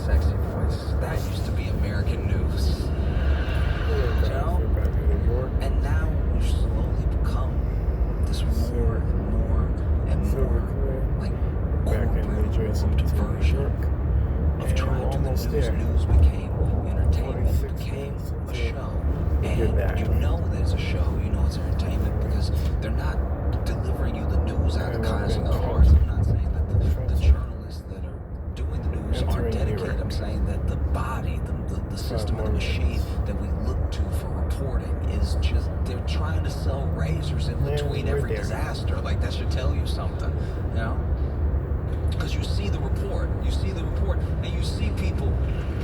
sexy voice. That used to be American news. You know? And now we've slowly become this more and more and more like corporate version of trying to the news became entertainment, became a show. And you know that it's a show, you know it's entertainment because they're not delivering you the news out of the kindness of their hearts. I'm not saying that the journalists that are doing the news aren't dedicated. I'm saying that the body, the system of the machine that we look to for reporting is just, they're trying to sell razors in between every disaster. Like, that should tell you something, you know? Because you see the report, and you see people,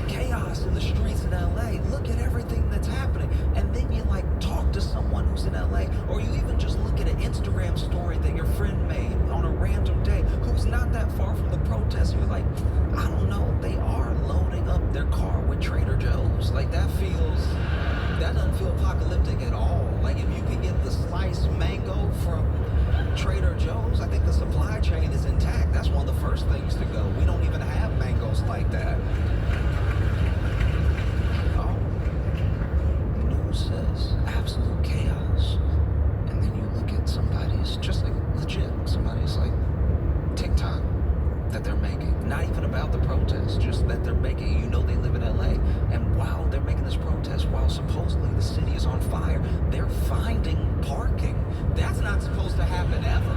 chaos in the streets in LA. Look at everything that's happening. And then you like talk to someone who's in LA, or you even just look at an Instagram story that your friend made on a random day who's not that far from the protest. You're like, I don't know, they are loading up their car with Trader Joe's. Like, that doesn't feel apocalyptic at all. Like, if you can get the sliced mango from Trader Joe's, I think the supply chain is intact. That's one of the first things to go. We don't even have mangoes like that. Oh, news says absolute chaos. And then you look at somebody's, just like legit, somebody's like TikTok that they're making. Not even about the protest, just that they're making. You know they live in LA. And while they're making this protest, while supposedly the city is on fire, they're finding parking. That's not supposed to happen ever.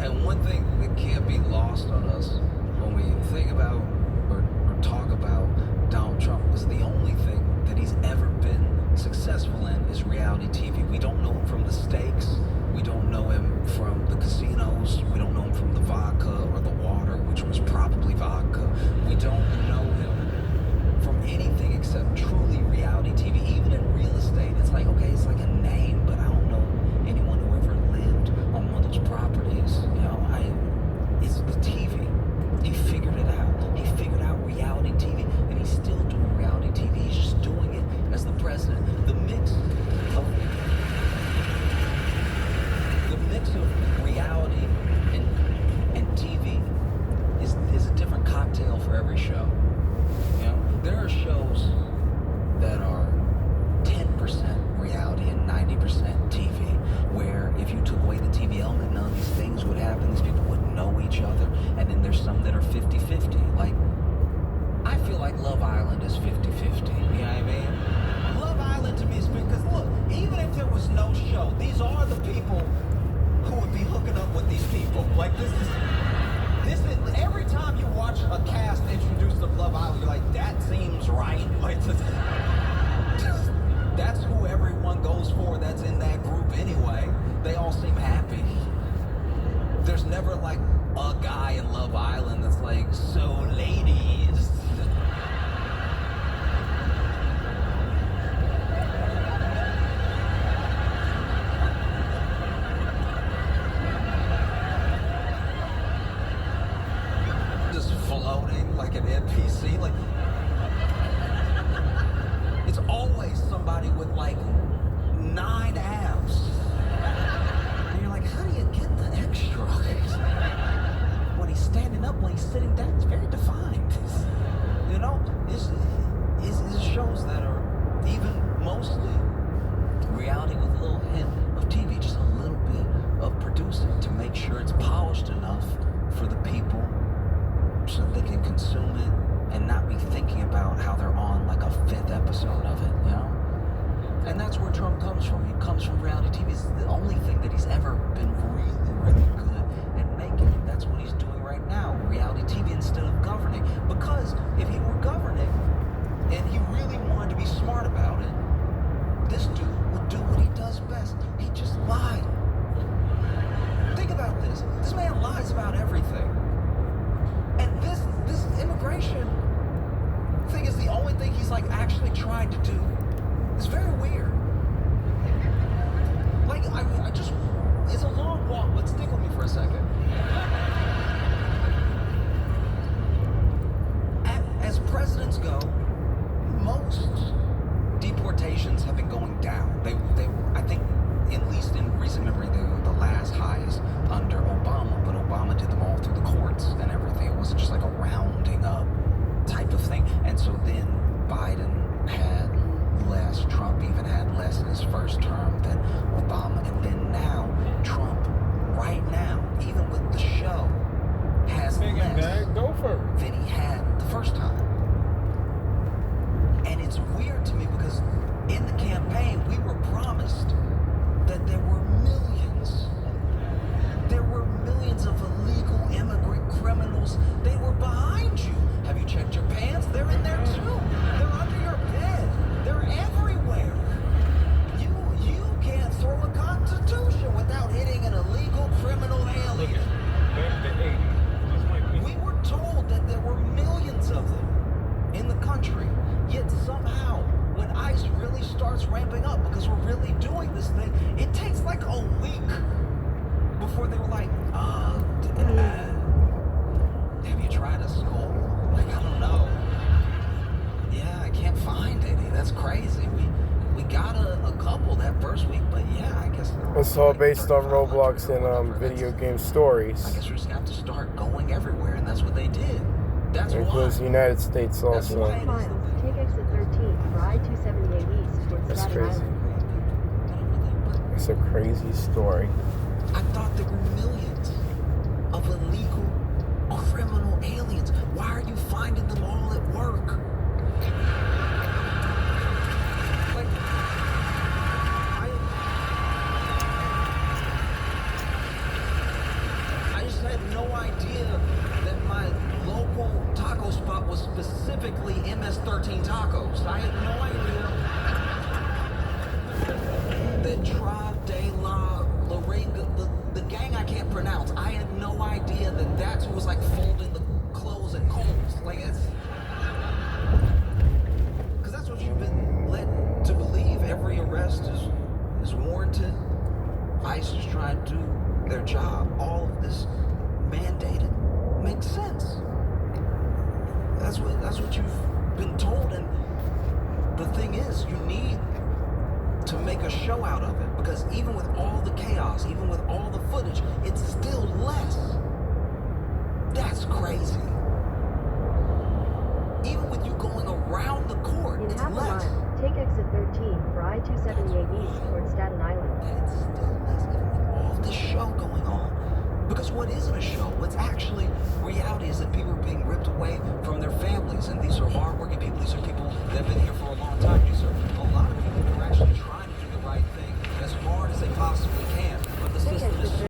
And one thing that can't be lost on us when we think about or talk about Donald Trump is the only thing that he's ever been successful in is reality TV. We don't know him from the stakes. We don't know him from the casinos. We don't know him from the vodka or the water, which was probably vodka. We don't know him from anything except truly reality TV. Even in real estate, it's like, okay, it's like a name, but I don't know anyone who ever lived on one of those properties. You know, it's the TV. He figured it out. He figured out reality TV, and he's still doing reality TV. He's just doing it as the president. The mix of reality and TV is a different cocktail for every show. You know, there are shows that are 10% reality and 90% TV, where if you took away the TV element, none of these things would happen. These people wouldn't know each other. And then there's some that are 50-50. Like, I feel like Love Island is 50-50. You know what I mean? Love Island to me is because, look, even if there was no show, these are the people who would be hooking up with these people. Like, this is every time you watch a cast introduced to Love Island, you're like, that seems right. Like, that's who everyone goes for that's in that group anyway. They all seem happy. There's never like a guy in Love Island that's like, so ladies. Floating like an NPC, like it's always somebody with like 9 abs, and you're like, how do you get the extra? When he's standing up, when he's sitting down, it's very defined. You know, it's shows that are even mostly reality with a little hint of TV, just a little bit of producing to make sure it's polished enough for the people, so that they can consume it and not be thinking about how they're on like a 5th episode of it, you know? And that's where Trump comes from. He comes from reality TV. It's the only thing that he's ever been clothes. They were behind you. Have you checked your pants? They're in there too. They're under your bed. They're everywhere. You can't throw a constitution without hitting an illegal criminal alien. Back to 80. Just like me. We were told that there were millions of them in the country, yet somehow when ICE really starts ramping up, because we're really doing this thing, it takes like a week before they were like, have you tried a skull? Like, I don't know. Yeah, I can't find any. That's crazy. We got a couple that first week, but yeah, I guess it's all based on Roblox and video game stories. I guess we just got to start going everywhere, and that's what they did. That's It includes the United States also. Miles, take exit 13, ride 278 east towards That's Staten crazy. Island. It's a crazy story. I thought there were millions of illegal criminal aliens. Why are you finding them all at work? Like, I just had no idea that my local taco spot was specifically MS-13 Tacos. I had no idea that Tribe de la Laringa, the gang I can't pronounce, I had no idea that that's who was like folding the clothes at Kohl's. Like, it's... Because that's what you've been led to believe. Every arrest is warranted. ICE is trying to do their job. All of this mandated makes sense. That's what you've been told, and the thing is, you need to make a show out of it, because even with all the chaos, even with all the footage, it's still less. That's crazy. Even with you going around the court, In it's half a less. mile, take exit 13, ride 278 east towards Staten Island. It's still less, even with all this show going on. Because what isn't a show? What's actually reality is that people are being ripped away from their families, and these are hardworking people. These are people that have been here for a long time. These are